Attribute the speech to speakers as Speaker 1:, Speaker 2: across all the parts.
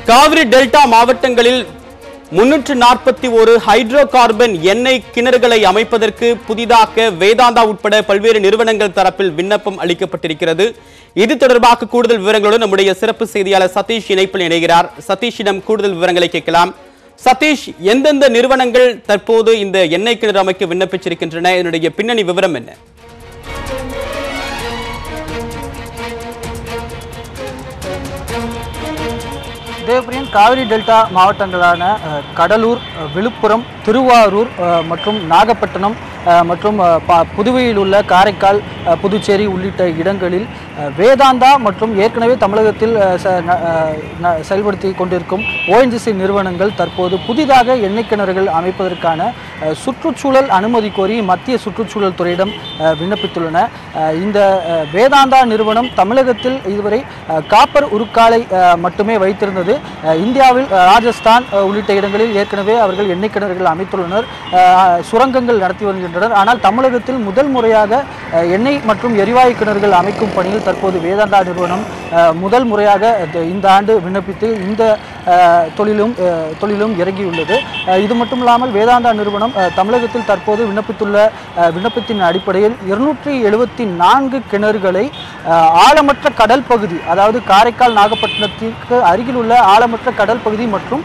Speaker 1: Kaveri delta மாவட்டங்களில் 341 hydro carbon எண்ணெய் கிணறுகளை அமைப்பதற்கு புதிதாக வேதாந்தா உட்பட பல்வேறு நிறுவனங்கள் தரப்பில் விண்ணப்பம் அளிக்கப்பட்டிருக்கிறது. இது தொடர்பாக கூடுதல் விவரங்களோடு நம்முடைய சிறப்பு செய்தியாளர் சதீஷ் இணைப்பில் இணைகிறார். சதீஷிடம் கூடுதல் விவரங்களை கேட்கலாம். சதீஷ், எந்தெந்த நிறுவனங்கள் தற்போது இந்த எண்ணெய் கிணறு அமைக்க விண்ணப்பிச்சிருக்கின்றன? இதனுடைய பின்னணி விவரம் என்ன?
Speaker 2: தேவபிரியன், காவிரி டெல்டா மாவட்டங்களான கடலூர், விழுப்புரம், திருவாரூர் மற்றும் நாகப்பட்டினம் மற்றும் புதுவையில் உள்ள காரைக்கால், புதுச்சேரி உள்ளிட்ட இடங்களில் வேதாந்தா மற்றும் ஏற்கனவே தமிழகத்தில் செயல்படுத்தி கொண்டிருக்கும் ONGC நிறுவனங்கள் தற்போது புதிதாக எண்ணெய் கிணறுகள் அமைப்பதற்கான சுற்றுச்சூழல் அனுமதி கோரி மத்திய சுற்றுச்சூழல் துறையிடம் விண்ணப்பித்துள்ளன. இந்த வேதாந்தா நிறுவனம் தமிழகத்தில் இதுவரை காப்பர் உருக்காலை மட்டுமே வைத்திருந்தது. இந்தியாவில் ராஜஸ்தான் உள்ளிட்ட இடங்களில் ஏற்கனவே அவர்கள் எண்ணெய் கிணறுகள் அமைத்துள்ளனர், சுரங்கங்கள் நடத்தி வருகின்றனர். ஆனால் தமிழகத்தில் முதல் முறையாக எண்ணெய் மற்றும் எரிவாயு கிணறுகள் அமைக்கும் பணியில் தற்போது வேதாந்தா நிறுவனம் முதல் முறையாக இந்த ஆண்டு விண்ணப்பித்து இந்த தொழிலும் இறங்கியுள்ளது. இது மட்டுமில்லாமல் வேதாந்தா நிறுவனம் தமிழகத்தில் தற்போது விண்ணப்பித்துள்ள விண்ணப்பத்தின் அடிப்படையில் 274 கிணறுகளை ஆழமற்ற கடல் பகுதி, அதாவது காரைக்கால், நாகப்பட்டினத்திற்கு அருகில் உள்ள ஆழமற்ற கடல் பகுதி மற்றும்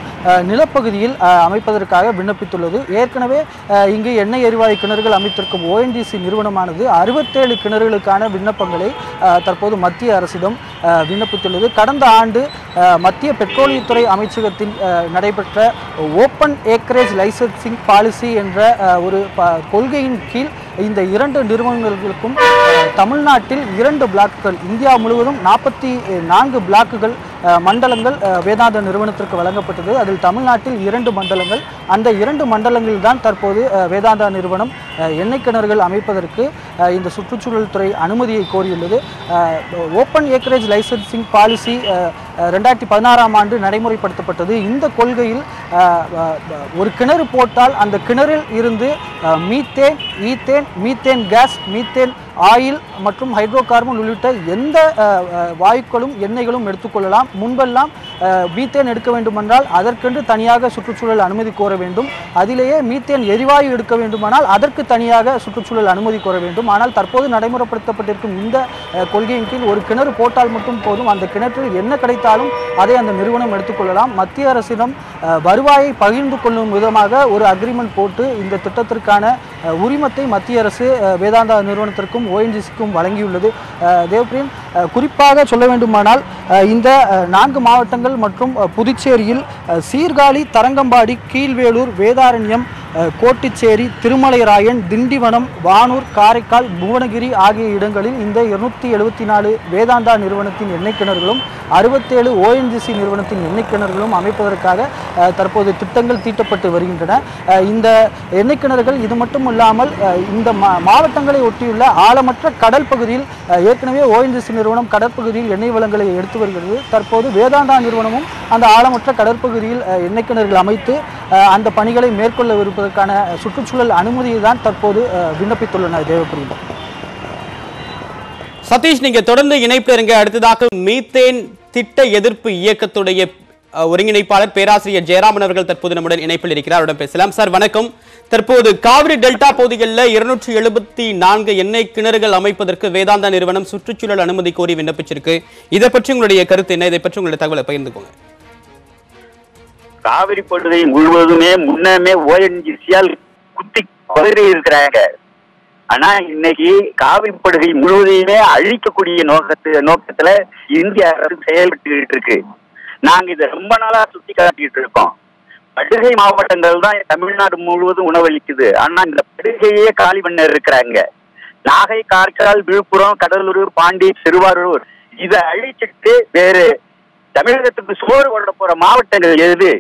Speaker 2: நிலப்பகுதியில் அமைப்பதற்காக விண்ணப்பித்துள்ளது. ஏற்கனவே இங்கு எண்ணெய் எரிவாயு கிணறுகள் அமைத்திருக்கும் ONGC நிறுவனமானது 67 கிணறுகளுக்கான விண்ணப்பங்களை தற்போது மத்திய அரசிடம் விண்ணப்பித்துள்ளது. கடந்த ஆண்டு மத்திய பெட்ரோலியத்துறை அமைச்சகத்தில் நடைபெற்ற ஓப்பன் ஏக்கரேஜ் லைசன்சிங் பாலிசி என்ற ஒரு கொள்கையின் கீழ் இந்த இரண்டு நிறுவனங்களுக்கும் தமிழ்நாட்டில் 2 பிளாக்குகள், இந்தியா முழுவதும் 44 பிளாக்குகள் மண்டலங்கள் வேதாந்தா நிறுவனத்திற்கு வழங்கப்பட்டது. அதில் தமிழ்நாட்டில் 2 மண்டலங்கள். அந்த 2 மண்டலங்களில் தான் தற்போது வேதாந்தா நிறுவனம் எண்ணெய் கிணறுகள் அமைப்பதற்கு இந்த சுற்றுச்சூழல் துறை அனுமதியை கோரியுள்ளது. ஓப்பன் ஏக்கரேஜ் லைசன்சிங் பாலிசி 2016ஆம் ஆண்டு நடைமுறைப்படுத்தப்பட்டது. இந்த கொள்கையில் ஒரு கிணறு போட்டால் அந்த கிணறில் இருந்து methane, ethane, methane case, methane oil மற்றும் ஹைட்ரோ கார்பன் உள்ளிட்ட எந்த வாயுக்களும் எண்ணெய்களும் எடுத்துக்கொள்ளலாம். முன்பெல்லாம் மீத்தேன் எடுக்க வேண்டுமென்றால் அதற்கென்று தனியாக சுற்றுச்சூழல் அனுமதி கோர வேண்டும். அதிலேயே மீத்தேன் எரிவாயு எடுக்க வேண்டுமானால் அதற்கு தனியாக சுற்றுச்சூழல் அனுமதி கோர வேண்டும். ஆனால் தற்போது நடைமுறைப்படுத்தப்பட்டிருக்கும் இந்த கொள்கையின் கீழ் ஒரு கிணறு போட்டால் மட்டும் போதும், அந்த கிணற்றில் என்ன கிடைத்தாலும் அதை அந்த நிறுவனம் எடுத்துக்கொள்ளலாம். மத்திய அரசிடம் வருவாயை பகிர்ந்து கொள்ளும் விதமாக ஒரு அக்ரிமெண்ட் போட்டு இந்த திட்டத்திற்கான உரிமத்தை மத்திய அரசு வேதாந்தா நிறுவனத்திற்கும் ONGCக்கும் வழங்கியுள்ளது. தேவபிரியன், குறிப்பாக சொல்ல வேண்டுமானால் இந்த 4 மாவட்டங்கள் மற்றும் புதுச்சேரியில் சீர்காழி, தரங்கம்பாடி, கீழ்வேளூர், வேதாரண்யம், கோட்டுச்சேரி, திருமலைராயன், திண்டிவனம், வானூர், காரைக்கால், புவனகிரி ஆகிய இடங்களில் இந்த 274 வேதாந்தா நிறுவனத்தின் எண்ணெய் கிணறுகளும் 67 ONGC நிறுவனத்தின் எண்ணெய் கிணறுகளும் அமைப்பதற்காக தற்போது திட்டங்கள் தீட்டப்பட்டு வருகின்றன. இந்த எண்ணெய் கிணறுகள் இது மட்டும் இல்லாமல் இந்த மாவட்டங்களை ஒட்டியுள்ள ஆழமற்ற கடல் பகுதியில் ஏற்கனவே ONGC நிறுவனம் கடற்பகுதியில் எண்ணெய் வளங்களை எடுத்து வருகிறது. தற்போது வேதாந்தா நிறுவனமும் அந்த ஆழமற்ற கடற்பகுதியில் எண்ணெய் கிணறுகள் அமைத்து அந்த பணிகளை மேற்கொள்ளவிருப்பதற்கான சுற்றுச்சூழல் அனுமதியை தான் தற்போது விண்ணப்பித்துள்ளனர். தேவபிரியன்,
Speaker 1: சதீஷ், நீங்க தொடர்ந்து இணைப்பில் இருங்க. அடுத்ததாக மீத்தேன் திட்ட எதிர்ப்பு இயக்கத்துடைய ஒருங்கிணைப்பாளர் பேராசிரியர் ஜெயராமன் அவர்கள் தற்போது நம்முடன் இணைப்பில் இருக்கிறார். அவரிடம் பேசலாம். சார் வணக்கம். தற்போது காவிரி டெல்டா பகுதிகளில் 274 எண்ணெய் கிணறுகள் அமைப்பதற்கு வேதாந்தா நிறுவனம் சுற்றுச்சூழல் அனுமதி கோரி விண்ணப்பிச்சிருக்கு. இதை பற்றி உங்களுடைய கருத்து என்ன? இதை பற்றி உங்களுடைய தகவலை பகிர்ந்துக்கோங்க.
Speaker 3: காவிரி படுகை முழுவதுமே முன்னமே ONGCயால் குத்தி பதறி இருக்கிறாங்க. ஆனா இன்னைக்கு காவிரி படுகை முழுவதையுமே அழிக்கக்கூடிய நோக்கத்துல இந்திய அரசு செயல்பட்டு இருக்கு. நாங்க இதை ரொம்ப நாளா சுட்டி காட்டிட்டு இருக்கோம். படுகை மாவட்டங்கள் தான் தமிழ்நாடு முழுவதும் உணவளிக்குது. ஆனா இந்த படுகையே காலி பண்ண இருக்கிறாங்க. நாகை, காரைக்கால், விழுப்புரம், கடலூர், பாண்டி, திருவாரூர் இதை அழிச்சிட்டு வேறு தமிழகத்துக்கு சோறு கொள்ள போற மாவட்டங்கள் எது?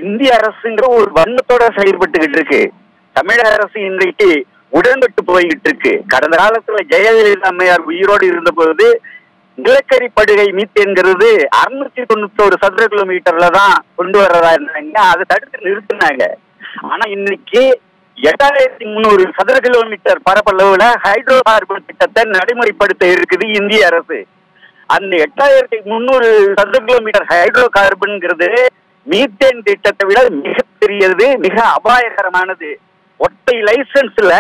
Speaker 3: இந்திய அரசுங்கிற ஒரு வண்ணத்தோட செயல்பட்டுக்கிட்டு இருக்கு. தமிழக அரசு இன்றைக்கு உடன்பட்டு போய்கிட்டு இருக்கு. கடந்த காலத்துல ஜெயலலிதா அம்மையார் உயிரோடு இருந்த போது நிலக்கரி படுகை மீத்தேன்கிறது 691 சதுர கிலோமீட்டர்ல தான் கொண்டு வர்றதா இருந்தாங்க. அதை தடுத்து நிறுத்தினாங்க. ஆனா இன்னைக்கு 8300 சதுர கிலோமீட்டர் பரப்பளவுல ஹைட்ரோ கார்பன் திட்டத்தை நடைமுறைப்படுத்த இருக்குது இந்திய அரசு. அந்த 8300 சதுர கிலோமீட்டர் ஹைட்ரோ கார்பன்ங்கிறது மீத்தேன் திட்டத்தை விட மிகப்பெரியது, மிக அபாயகரமானது. ஒற்றை லைசன்ஸ்ல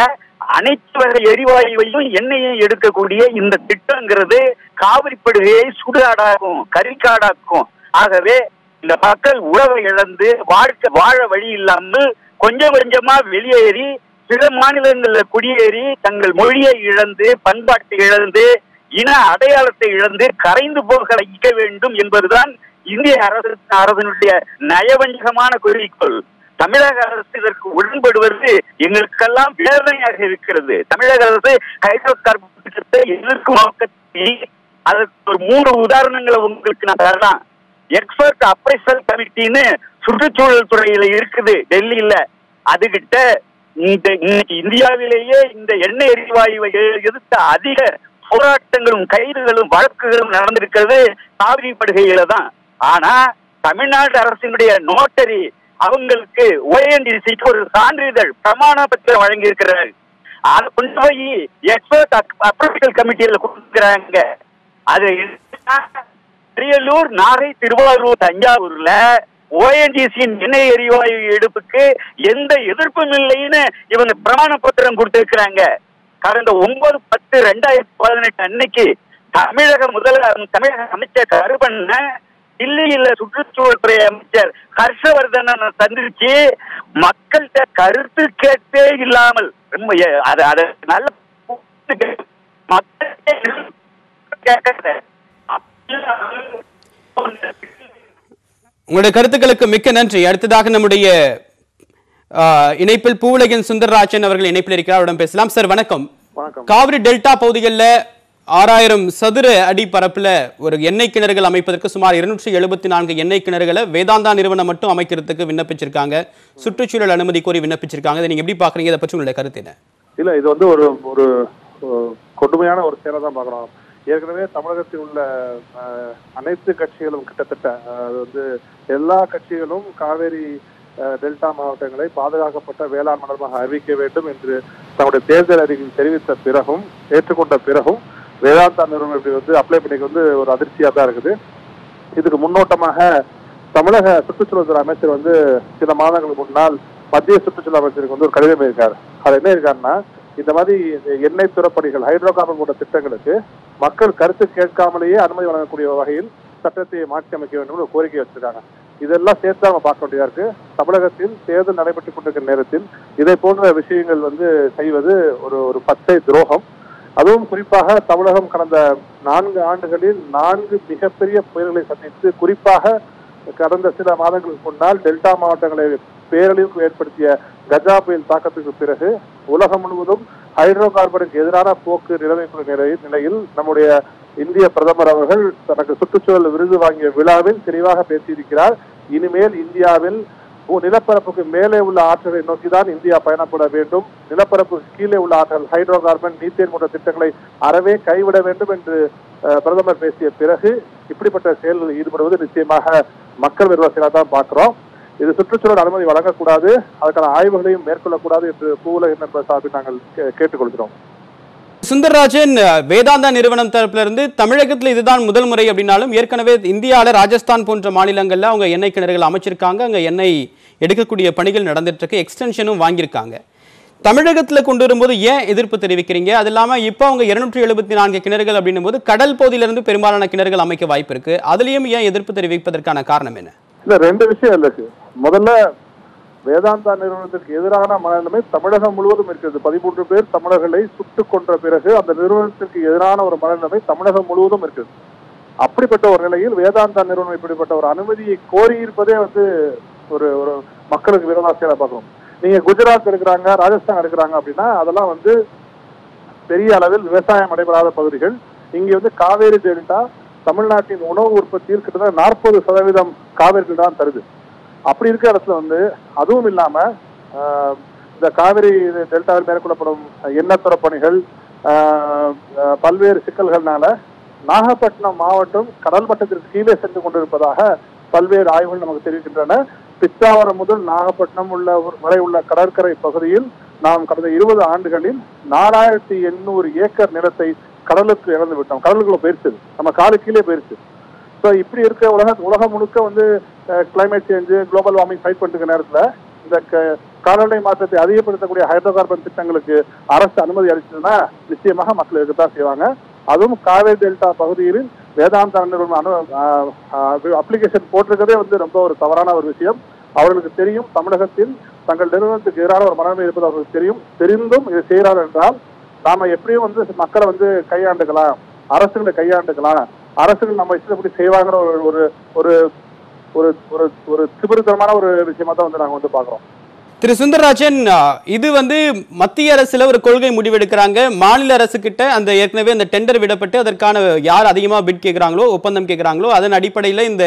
Speaker 3: அனைத்து வகை எரிவாயுவையும் எண்ணெயையும் எடுக்கக்கூடிய இந்த திட்டங்கிறது காவிரி படுகையை சுடுகாடாக்கும், கரிக்காடாக்கும். ஆகவே இந்த மக்கள் உறவை இழந்து வாழ வழி இல்லாமல் கொஞ்சம் கொஞ்சமா வெளியேறி பிற மாநிலங்கள்ல குடியேறி தங்கள் மொழியை இழந்து, பண்பாட்டை இழந்து, இன அடையாளத்தை இழந்து கரைந்து போக வைக்க வேண்டும் என்பதுதான் இந்திய அரசினுடைய நயவஞ்சகமான குறிக்கோள். தமிழக அரசு இதற்கு உடன்படுவது எங்களுக்கெல்லாம் வேதனையாக இருக்கிறது. தமிழக அரசு ஹைட்ரோ கார்பன் திட்டத்தை எதிர்க்கும் நோக்கத்தில் அதற்கு ஒரு 3 உதாரணங்களை உங்களுக்கு நான் தரலாம். எக்ஸ்பர்ட் அப்ரைசல் கமிட்டின்னு சுற்றுச்சூழல் துறையில இருக்குது டெல்லியில. அதுகிட்ட இன்னைக்கு இந்தியாவிலேயே இந்த எண்ணெய் எரிவாயுவை எதிர்த்த அதிக போராட்டங்களும் கைதுகளும் வழக்குகளும் நடந்திருக்கிறது காவிரி படுகையில தான். ஆனா தமிழ்நாடு அரசினுடைய நோட்டரி அவங்களுக்கு ONGCக்கு ஒரு சான்றிதழ் பிரமாண பத்திரம் வழங்கி இருக்கிறார். அதை கொண்டு போய் எக்ஸ்பர்ட் அப்ரைசல் கமிட்டியில கொடுக்குறாங்க. அது அரியலூர், நாகை, திருவாரூர், தஞ்சாவூர்ல ONGCயின் எண்ணெய் எரிவாயு எடுப்புக்கு எந்த எதிர்ப்பும் இல்லைன்னு இவங்க பிரமாண பத்திரம் கொடுத்திருக்கிறாங்க. கடந்த 9/10/2018 அன்னைக்கு தமிழக அமைச்சர் கருப்பண்ண தில்லியில சுற்றுச்சூழல் துறை அமைச்சர் ஹர்ஷவர்தன சந்திச்சு மக்கள்கிட்ட கருத்து கேட்டே இல்லாமல் நல்ல
Speaker 1: உங்களுடைய கருத்துக்களுக்கு மிக்க நன்றி. அடுத்ததாக நம்முடைய இணைப்பில் பூவுலகின் சுந்தரராஜன் அவர்கள் இணைப்பில் இருக்கிறார், அவரிடம் பேசலாம். சார் வணக்கம். காவிரி டெல்டா பகுதிகளில் 6000 சதுர அடி பரப்புல ஒரு எண்ணெய் கிணறுகள் அமைப்பதற்கு சுமார் 274 எண்ணெய் கிணறுகளை வேதாந்தா நிறுவனம் மட்டும் அமைக்கிறதுக்கு விண்ணப்பிச்சிருக்காங்க. சுற்றுச்சூழல் அனுமதி கோரி விண்ணப்பிச்சிருக்காங்க. நீங்க எப்படி பாக்குறீங்க? இதை பற்றி உங்களுடைய கருத்து என்ன?
Speaker 4: இல்ல, இது வந்து ஒரு கொடுமையான ஒரு செயலை தான் பார்க்கணும். ஏற்கனவே தமிழகத்தில் உள்ள அனைத்து கட்சிகளும் கிட்டத்தட்ட எல்லா கட்சிகளும் காவேரி டெல்டா மாவட்டங்களை பாதுகாக்கப்பட்ட வேளாண் மண்டலமாக அறிவிக்க வேண்டும் என்று தன்னுடைய தேர்தல் அறிக்கையில் தெரிவித்த பிறகும், ஏற்றுக்கொண்ட பிறகும் வேதாந்தா நிறுவனம் இப்படி அப்ளை பண்ணிக்கு ஒரு அதிர்ச்சியா தான் இருக்குது. இதுக்கு முன்னோட்டமாக தமிழக சுற்றுச்சூழல் துறை அமைச்சர் சில மாதங்களுக்கு முன்னால் மத்திய சுற்றுச்சூழல் அமைச்சருக்கு ஒரு கடிதம் இருக்காரு. அது என்ன இருக்காருன்னா, இந்த மாதிரி எண்ணெய் துறப்பணிகள், ஹைட்ரோ கார்பன் போன்ற திட்டங்களுக்கு மக்கள் கருத்து கேட்காமலேயே அனுமதி வழங்கக்கூடிய வகையில் சட்டத்தை மாற்றி அமைக்க வேண்டும் ஒரு கோரிக்கை வச்சிருக்காங்க. இதெல்லாம் சேர்த்து அவங்க பார்க்க வேண்டியதா இருக்கு. தமிழகத்தில் தேர்தல் நடைபெற்றுக் கொண்டிருக்கிற நேரத்தில் இதை போன்ற விஷயங்கள் செய்வது ஒரு பச்சை துரோகம். அதுவும் குறிப்பாக தமிழகம் கடந்த 4 ஆண்டுகளில் 4 மிகப்பெரிய புயல்களை சந்தித்து, குறிப்பாக கடந்த சில மாதங்களுக்கு முன்னால் டெல்டா மாவட்டங்களை பேரழிவுக்கு ஏற்படுத்திய கஜா புயல் தாக்கத்துக்கு பிறகு உலகம் முழுவதும் ஹைட்ரோ கார்பனுக்கு எதிரான போக்கு நிலைமைக்குள்ள நிலையில் நம்முடைய இந்திய பிரதமர் அவர்கள் தனக்கு சுற்றுச்சூழல் விருது வாங்கிய விழாவில் தெளிவாக பேசியிருக்கிறார். இனிமேல் இந்தியாவில் நிலப்பரப்புக்கு மேலே உள்ள ஆற்றலை நோக்கிதான் இந்தியா பயணப்பட வேண்டும். நிலப்பரப்புக்கு கீழே உள்ள ஆற்றல், ஹைட்ரோ கார்பன், மீத்தேன் போன்ற திட்டங்களை அறவே கைவிட வேண்டும் என்று பிரதமர் பேசிய பிறகு இப்படிப்பட்ட செயல்களில் ஈடுபடுவது நிச்சயமாக மக்கள் விரோதிகளாக தான் பார்க்கிறோம். இது சுற்றுச்சூழல் அனுமதி வழங்கக்கூடாது, அதுக்கான ஆய்வுகளையும் மேற்கொள்ளக்கூடாது என்று பூவுலகின் நண்பர் சார்பில் நாங்கள் கேட்டுக்கொள்கிறோம்.
Speaker 1: சுந்தரராஜன், வேதாந்தா நிறுவனம் தரப்பிலிருந்து தமிழகத்தில் இதுதான் முதல் முறை அப்படின்னாலும் ஏற்கனவே இந்தியாவில் ராஜஸ்தான் போன்ற மாநிலங்களில் அவங்க எண்ணெய் கிணறுகள் அமைச்சிருக்காங்க. அங்கே எண்ணெய் எடுக்கக்கூடிய பணிகள் நடந்துட்டு இருக்கு, எக்ஸ்டென்ஷனும் வாங்கியிருக்காங்க. தமிழகத்தில் கொண்டு வரும்போது ஏன் எதிர்ப்பு தெரிவிக்கிறீங்க? அது இல்லாமல் இப்போ அவங்க 274 கிணறுகள் அப்படின்னும் போது கடல் பகுதியிலிருந்து பெரும்பாலான கிணறுகள் அமைக்க வாய்ப்பு இருக்கு. அதுலேயும் ஏன் எதிர்ப்பு தெரிவிப்பதற்கான காரணம் என்ன?
Speaker 4: இல்ல, 2 விஷயம் இருக்கு. முதல்ல வேதாந்தா நிறுவனத்திற்கு எதிரான மனநிலைமை தமிழகம் முழுவதும் இருக்கிறது. 13 பேர் தமிழர்களை சுட்டுக் கொன்ற பிறகு அந்த நிறுவனத்திற்கு எதிரான ஒரு மனநிலைமை தமிழகம் முழுவதும் இருக்குது. அப்படிப்பட்ட ஒரு நிலையில் வேதாந்தா நிறுவனம் இப்படிப்பட்ட ஒரு அனுமதியை கோரி இருப்பதே ஒரு மக்களுக்கு விரோதாசியாக பார்க்கணும். நீங்க குஜராத் எடுக்கிறாங்க, ராஜஸ்தான் எடுக்கிறாங்க அப்படின்னா அதெல்லாம் பெரிய அளவில் விவசாயம் நடைபெறாத பகுதிகள். இங்க காவேரி டெல்டா தமிழ்நாட்டின் உணவு உற்பத்தியில் கிட்டத்தட்ட 40% காவேரி தான் தருது. அப்படி இருக்கிற இடத்துல அதுவும் இல்லாம இந்த காவிரி டெல்டாவில் மேற்கொள்ளப்படும் எண்ணெய் துறப்பணிகள் பல்வேறு சிக்கல்கள்னால நாகப்பட்டினம் மாவட்டம் கடல் மட்டத்திற்கு கீழே சென்று கொண்டிருப்பதாக பல்வேறு ஆய்வுகள் நமக்கு தெரிவிக்கின்றன. பிச்சாவரம் முதல் நாகப்பட்டினம் வரை உள்ள கடற்கரை பகுதியில் நாம் கடந்த 20 ஆண்டுகளில் 4800 ஏக்கர் நிலத்தை கடலுக்கு இழந்து விட்டோம். கடலுக்குள்ள போயிருச்சு, நம்ம காலு கீழே போயிருச்சு. ஸோ இப்படி இருக்க உலகம் முழுக்க வந்து climate change, global warming fight பண்ணிருக்க நேரத்தில் இந்த காலநிலை மாற்றத்தை அதிகப்படுத்தக்கூடிய ஹைட்ரோ கார்பன் திட்டங்களுக்கு அரசு அனுமதி அளிச்சதுன்னா நிச்சயமாக மக்கள் இருக்கத்தான் செய்வாங்க. அதுவும் காவேரி டெல்டா பகுதியில் வேதாந்தா நிறுவனம் அப்ளிகேஷன் போட்டிருக்கதே வந்து ரொம்ப ஒரு தவறான ஒரு விஷயம். அவர்களுக்கு தெரியும் தமிழகத்தில் தங்கள் நிறுவனத்துக்கு எதிரான ஒரு மனநிலை இருப்பது அவர்களுக்கு தெரியும். தெரிந்தும் இதை செய்கிறார்கள் என்றால் நாம எப்படியும் வந்து மக்களை வந்து கையாண்டுக்கலாம், அரசுகளை கையாண்டுக்கலாம், அரசுகள் நம்ம இஷ்டப்படி செய்வாங்கிற ஒரு ஒரு ஒரு ஒரு திமிருத்தனமான ஒரு விஷயமா தான் வந்து நாங்க வந்து பாக்குறோம்.
Speaker 1: திரு சுந்தரராஜன், இது வந்து மத்திய அரசுல ஒரு கொள்கை முடிவெடுக்கிறாங்க. மாநில அரசு கிட்ட அந்த ஏற்கனவே அந்த டெண்டர் விடப்பட்டு அதற்கான யார் அதிகமா பிட் கேட்கிறாங்களோ, ஒப்பந்தம் கேட்கிறாங்களோ, அதன் அடிப்படையில் இந்த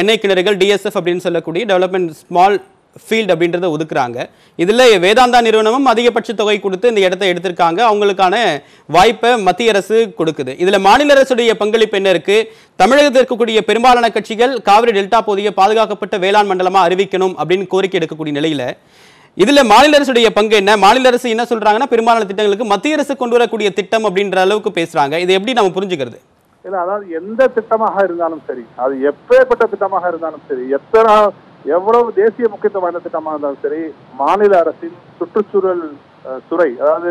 Speaker 1: எண்ணெய் கிணறுகள் டிஎஸ்எஃப் அப்படின்னு சொல்லக்கூடிய டெவலப்மெண்ட் ஸ்மால் ஃபீல்ட் அப்படின்றத ஒதுக்குறாங்க. இதுல வேதாந்தா நிறுவனமும் அதிகபட்ச தொகை கொடுத்து இந்த இடத்தை எடுத்திருக்காங்க. அவங்களுக்கான வாய்ப்பை மத்திய அரசு கொடுக்குது. இதுல மாநில அரசுடைய பங்களிப்பு என்ன இருக்கு? தமிழகத்தில் இருக்கக்கூடிய பெரும்பாலான கட்சிகள் காவிரி டெல்டா பகுதியை பாதுகாக்கப்பட்ட வேளாண் மண்டலமா அறிவிக்கணும் அப்படின்னு கோரிக்கை எடுக்கக்கூடிய நிலையில இதுல மாநில அரசுடைய பங்கு என்ன? மாநில அரசு என்ன சொல்றாங்கன்னா பெரும்பாலான திட்டங்களுக்கு மத்திய அரசு கொண்டு வரக்கூடிய திட்டம் அப்படின்ற அளவுக்கு பேசுறாங்க. இதை எப்படி நம்ம புரிஞ்சுக்கிறது?
Speaker 4: இல்ல, அதாவது எந்த திட்டமாக இருந்தாலும் சரி, அது எப்பேற்பட்ட திட்டமாக இருந்தாலும் சரி, எவ்வளவு தேசிய முக்கியத்துவம் வாய்ந்த திட்டமாக இருந்தாலும் சரி, மாநில அரசின் சுற்றுச்சூழல் துறை, அதாவது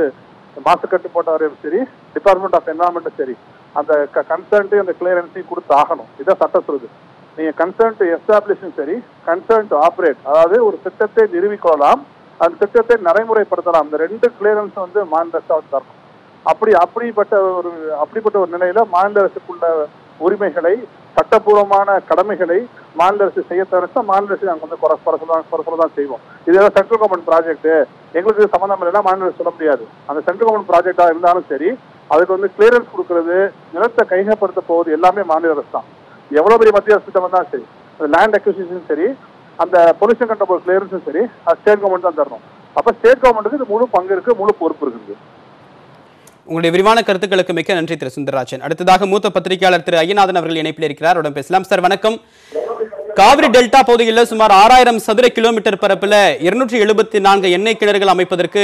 Speaker 4: மாசு கட்டுப்பாட்டு வாரியம் சரி, டிபார்ட்மெண்ட் ஆஃப் என்வரான்மெண்ட் சரி, அந்த கன்சர்ன்ட்டு அந்த கிளியரன்ஸையும் கொடுத்து ஆகணும். இதான் சட்டம் சொல்லுது. நீங்க கன்சர்ன் டு எஸ்டாப்ளிஷும் சரி, கன்சர்ன் டு ஆப்ரேட், அதாவது ஒரு திட்டத்தை நிறுவிக்கொள்ளலாம், அந்த திட்டத்தை நடைமுறைப்படுத்தலாம். இந்த ரெண்டு கிளியரன்ஸ் வந்து மாநில அரசு தரணும். அப்படிப்பட்ட ஒரு நிலையில மாநில அரசுக்குள்ள உரிமைகளை, சட்டப்பூர்வமான கடமைகளை மாநில அரசு செய்ய தவிர மாநில அரசு நாங்கள் வந்து குறை தான் செய்வோம். இதெல்லாம் சென்ட்ரல் கவர்மெண்ட் ப்ராஜெக்ட், எங்களுக்கு சம்மந்தம் இல்லைன்னா மாநில அரசு சொல்ல முடியாது. அந்த சென்ட்ரல் கவர்மெண்ட் ப்ராஜெக்டா இருந்தாலும் சரி, அதுக்கு வந்து கிளியரன்ஸ் கொடுக்கறது, நிலத்தை கையகப்படுத்த போவது எல்லாமே மாநில அரசு தான். எவ்வளவு பெரிய மத்திய அரசு திட்டம் தான் சரி, அந்த லேண்ட் அக்விசிஷன் சரி, அந்த பொல்யூஷன் கண்ட்ரோல் கிளியரன்ஸும் சரி, அது ஸ்டேட் கவர்மெண்ட் தான் தரணும். அப்ப ஸ்டேட் கவர்மெண்ட்டுக்கு இது முழு பங்கு இருக்கு, முழு பொறுப்பு இருக்குது.
Speaker 1: உங்களுடைய விரிவான கருத்துக்களுக்கு மிக்க நன்றி திரு சுந்தரராஜன். அடுத்ததாக மூத்த பத்திரிகையாளர் திரு ஐயநாதன் அவர்கள் இணைப்பில் இருக்கிறார். உடன் பேசலாம். சார் வணக்கம். காவிரி டெல்டா பகுதியில் சுமார் 6000 சதுர கிலோமீட்டர் பரப்பில் 274 எண்ணெய் கிணறுகள் அமைப்பதற்கு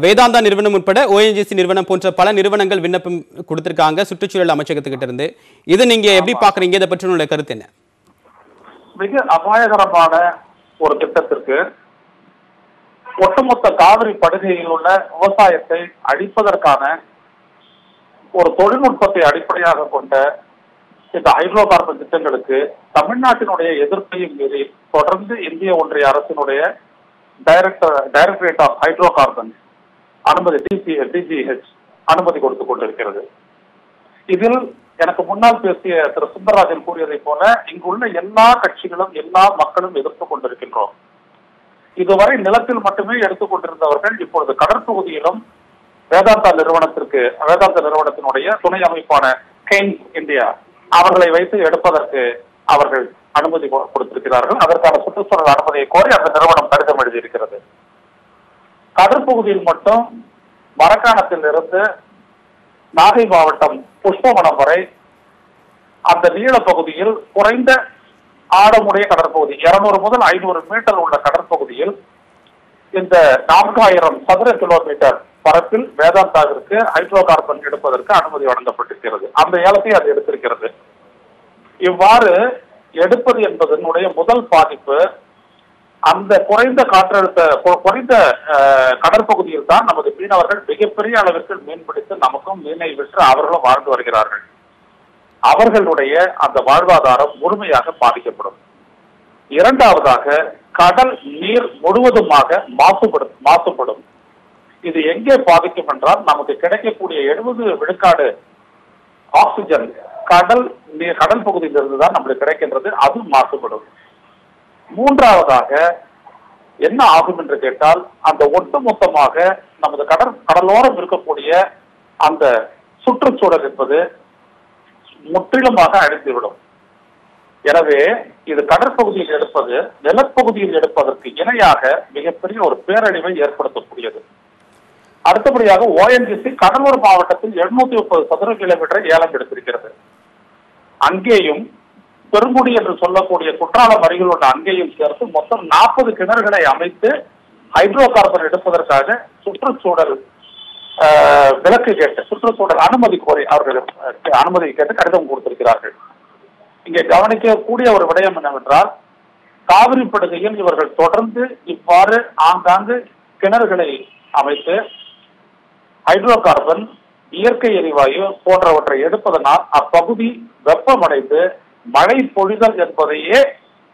Speaker 1: வேதாந்தா நிறுவனம் உட்பட ONGC நிறுவனம் போன்ற பல நிறுவனங்கள் விண்ணப்பம் கொடுத்திருக்காங்க சுற்றுச்சூழல் அமைச்சகத்துக்கிட்ட இருந்து. இதை நீங்க எப்படி பாக்குறீங்க? இதை பற்றி உங்களுடைய கருத்து என்ன?
Speaker 5: மிக அபாயகரமான ஒரு திட்டத்திற்கு ஒட்டுமொத்த காவிரி படுகையில் உள்ள விவசாயத்தை அழிப்பதற்கான ஒரு தொழில்நுட்பத்தை அடிப்படையாக கொண்ட இந்த ஹைட்ரோ கார்பன் திட்டங்களுக்கு தமிழ்நாட்டினுடைய எதிர்ப்பையும் மீறி தொடர்ந்து இந்திய ஒன்றிய அரசினுடைய டைரக்டரேட் ஆஃப் ஹைட்ரோ கார்பன் அனுமதி DGH அனுமதி கொடுத்துக் கொண்டிருக்கிறது. இதில் எனக்கு முன்னால் பேசிய திரு சுந்தரராஜன் கூறியதை போல இங்குள்ள எல்லா கட்சிகளும் எல்லா மக்களும் எதிர்த்துக் கொண்டிருக்கின்றோம். இதுவரை நிலத்தில் மட்டுமே எடுத்துக்கொண்டிருந்தவர்கள் இப்பொழுது கடற்பகுதியிலும் வேதாந்தா நிறுவனத்தினுடைய துணை அமைப்பான கெய்ன்ஸ் இந்தியா அவர்களை வைத்து எடுப்பதற்கு அவர்கள் அனுமதி கொடுத்திருக்கிறார்கள். அதற்கான சுற்றுச்சூழல் அனுமதியை கோரி அந்த நிறுவனம் கடிதம் எழுதியிருக்கிறது. கடற்பகுதியில் மட்டும் மரக்காணத்தில் இருந்து நாகை மாவட்டம் புஷ்பவனம் வரை அந்த நீள பகுதியில் குறைந்த ஆழமுடைய கடற்பகுதி 200 முதல் 500 மீட்டர் உள்ள கடற்பகுதியில் இந்த 4000 சதுர கிலோமீட்டர் பரப்பில் வேதாந்தாவிற்கு ஹைட்ரோ கார்பன் எடுப்பதற்கு அனுமதி வழங்கப்பட்டிருக்கிறது. அந்த ஏலத்தை அது எடுத்திருக்கிறது. இவ்வாறு எடுப்பது என்பதனுடைய முதல் பாதிப்பு அந்த குறைந்த கடற்பகுதியில் தான் நமது மீனவர்கள் மிகப்பெரிய அளவிற்கு மீன்பிடித்து நமக்கும் மீனை விற்று அவர்களும் வாழ்ந்து வருகிறார்கள். அவர்களுடைய அந்த வாழ்வாதாரம் முழுமையாக பாதிக்கப்படும். இரண்டாவதாக கடல் நீர் முழுவதுமாக மாசுபடும். இது எங்கே பாதிக்கும் என்றால் நமக்கு கிடைக்கக்கூடிய 70 விழுக்காடு ஆக்சிஜன் கடல் பகுதியிலிருந்து தான் நம்மளுக்கு கிடைக்கின்றது. அது மாசுபடும். மூன்றாவதாக என்ன ஆகும் என்று கேட்டால் அந்த ஒட்டுமொத்தமாக நமது கடலோரம் இருக்கக்கூடிய அந்த சுற்றுச்சூழல் என்பது முற்றிலுமாக அழிந்துவிடும். எனவே இது கடற்பகுதியில் எடுப்பது நிலப்பகுதியில் எடுப்பதற்கு இணையாக மிகப்பெரிய ஒரு பேரழிவை ஏற்படுத்தக்கூடியது. அடுத்தபடியாக ONGC கடலூர் மாவட்டத்தில் 730 சதுர கிலோமீட்டரை ஏலம் எடுத்திருக்கிறது. அங்கேயும் பெருங்குடி என்று சொல்லக்கூடிய குற்றாலம் அருகில் உள்ள அங்கேயும் சேர்த்து மொத்தம் 40 கிணறுகளை அமைத்து ஹைட்ரோ கார்பன் எடுப்பதற்காக சுற்றுச்சூழல் விலக்கு கேட்டு சுற்றுச்சூழல் அனுமதி கோரி அவர்கள் அனுமதி கேட்டு கடிதம் கொடுத்திருக்கிறார்கள். இங்கே கவனிக்கக்கூடிய ஒரு விடயம் என்னவென்றால், காவிரி படுகையில் இவர்கள் தொடர்ந்து இவ்வாறு ஆங்காங்கு கிணறுகளை அமைத்து ஹைட்ரோ கார்பன், இயற்கை எரிவாயு போன்றவற்றை எடுப்பதனால் அப்பகுதி வெப்பமடைந்து மழை பொழிதல் என்பதையே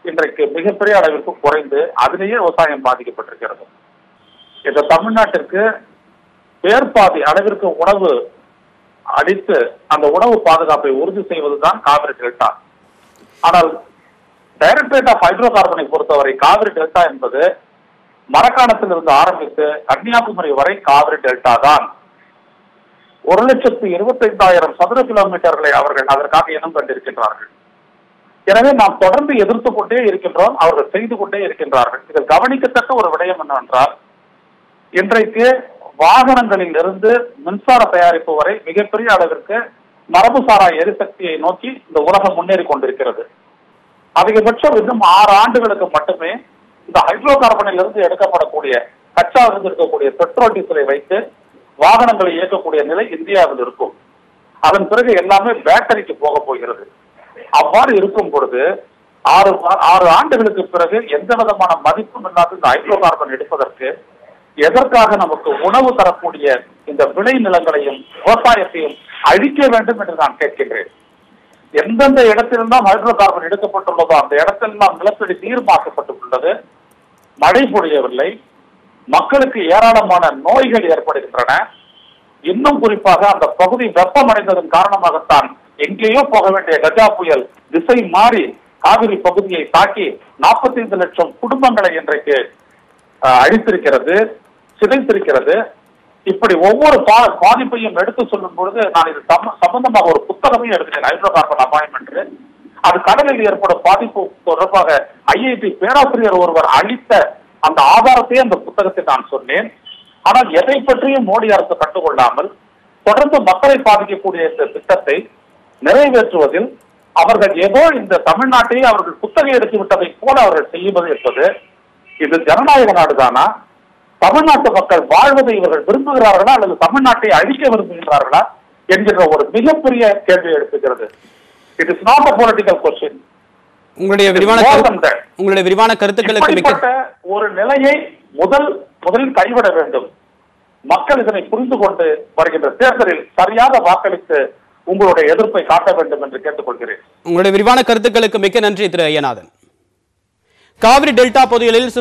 Speaker 5: இன்றைக்கு மிகப்பெரிய அளவிற்கு குறைந்து அதிலேயே விவசாயம் பாதிக்கப்பட்டிருக்கிறது. இந்த தமிழ்நாட்டிற்கு பேர்பாதி அளவிற்கு உணவு அளித்து அந்த உணவு பாதுகாப்பை உறுதி செய்வதுதான் காவிரி டெல்டா. ஆனால் டைரக்டரேட் ஆஃப் ஹைட்ரோ கார்பனை பொறுத்தவரை காவிரி டெல்டா என்பது மரக்காணத்தில் இருந்து ஆரம்பித்து கன்னியாகுமரி வரை காவிரி டெல்டா தான். 1,25,000 சதுர கிலோமீட்டர்களை அவர்கள் அதற்காக இனம் கண்டிருக்கின்றார்கள். எனவே நாம் தொடர்ந்து எதிர்த்து கொண்டே இருக்கின்றோம், அவர்கள் செய்து கொண்டே இருக்கின்றார்கள். இதில் கவனிக்கத்தக்க ஒரு விடயம் என்னவென்றால், இன்றைக்கு வாகனங்களில் இருந்து மின்சார தயாரிப்பு வரை மிகப்பெரிய அளவிற்கு மரபுசாரா எரிசக்தியை நோக்கி இந்த உலகம் முன்னேறி கொண்டிருக்கிறது. அதிகபட்சம் இன்னும் 6 ஆண்டுகளுக்கு மட்டுமே இந்த ஹைட்ரோ கார்பனில் இருந்து எடுக்கப்படக்கூடிய கச்சாவிலிருந்து இருக்கக்கூடிய பெட்ரோல் டீசலை வைத்து வாகனங்களை இயக்கக்கூடிய நிலை இந்தியாவில் இருக்கும். அதன் பிறகு எல்லாமே பேட்டரிக்கு போக போகிறது. அவ்வாறு இருக்கும் பொழுது 6 ஆண்டுகளுக்கு பிறகு எந்த விதமான மதிப்பும் இல்லாத இந்த ஹைட்ரோ கார்பன் எடுப்பதற்கு எதற்காக நமக்கு உணவு தரக்கூடிய இந்த விளை நிலங்களையும் விவசாயத்தையும் அழிக்க வேண்டும் என்று நான் கேட்கின்றேன். எந்தெந்த இடத்திலெல்லாம் ஹைட்ரோ கார்பன் எடுக்கப்பட்டுள்ளதோ அந்த இடத்திலெல்லாம் நிலத்தடி நீர் மாற்றப்பட்டுள்ளது, மழை பொழியவில்லை, மக்களுக்கு ஏராளமான நோய்கள் ஏற்படுகின்றன. இன்னும் குறிப்பாக அந்த பகுதி வெப்பமடைந்ததன் காரணமாகத்தான் எங்கேயோ போக வேண்டிய கஜா புயல் திசை மாறி காவிரி பகுதியை தாக்கி 45 லட்சம் குடும்பங்களை இன்றைக்கு அழித்திருக்கிறது, சிதைத்திருக்கிறது. இப்படி ஒவ்வொரு பாதிப்பையும் எடுத்து சொல்லும் பொழுது நான் இது சம்பந்தமாக ஒரு புத்தகமே எடுக்கிறேன், ஹைட்ரோ கார்பன் அபாயம் என்று. அது கடலில் ஏற்படும் பாதிப்பு தொடர்பாக ஐஐடி பேராசிரியர் ஒருவர் அளித்த அந்த ஆதாரத்தையே அந்த புத்தகத்தில் நான் சொன்னேன். ஆனால் எதை பற்றியும் மோடி அரசு கண்டுகொள்ளாமல் தொடர்ந்து மக்களை பாதிக்கக்கூடிய இந்த திட்டத்தை நிறைவேற்றுவதில் அவர்கள் ஏதோ இந்த தமிழ்நாட்டையே அவர்கள் புத்தகம் எடுத்து விட்டதை போல அவர்கள் செய்வது என்பது இது ஜனநாயக நாடுதானா? தமிழ்நாட்டு மக்கள் வாழ்வதை இவர்கள் விரும்புகிறார்களா அல்லது தமிழ்நாட்டை அழிக்க விரும்புகிறார்களா என்கிற ஒரு மிகப்பெரிய கேள்வியை எழுப்புகிறது. It is not a political question.
Speaker 1: உங்களுடைய விரிவான கருத்துக்களுக்கு
Speaker 5: ஒரு நிலையை முதலில் கைவிட வேண்டும். மக்கள் இதனை புரிந்து கொண்டு வருகின்ற தேர்தலில் சரியாக வாக்களித்து உங்களுடைய எதிர்ப்பை காட்ட வேண்டும் என்று கேட்டுக்கொள்கிறேன்.
Speaker 1: உங்களுடைய விரிவான கருத்துக்களுக்கு மிக்க நன்றி திரு ஐயநாதன். காவிரி டெல்டா பகுதிகளில்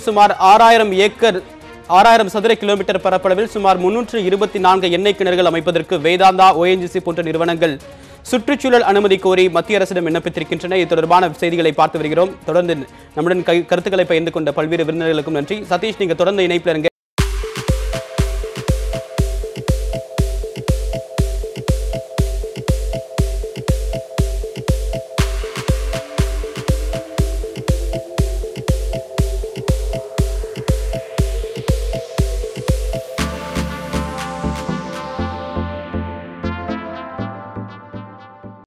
Speaker 1: சுமார் 6000 சதுர கிலோமீட்டர் பரப்பளவில் சுமார் 324 எண்ணெய் கிணறுகள் அமைப்பதற்கு வேதாந்தா, ONGC போன்ற நிறுவனங்கள் சுற்றுச்சூழல் அனுமதி கோரி மத்திய அரசிடம் விண்ணப்பித்திருக்கின்றன. இது தொடர்பான செய்திகளை பார்த்து வருகிறோம். தொடர்ந்து நம்முடன் கருத்துக்களை பகிர்ந்து கொண்ட பல்வேறு விருந்தினர்களுக்கும் நன்றி. சதீஷ், நீங்க தொடர்ந்து இணைப்பில் இருங்க.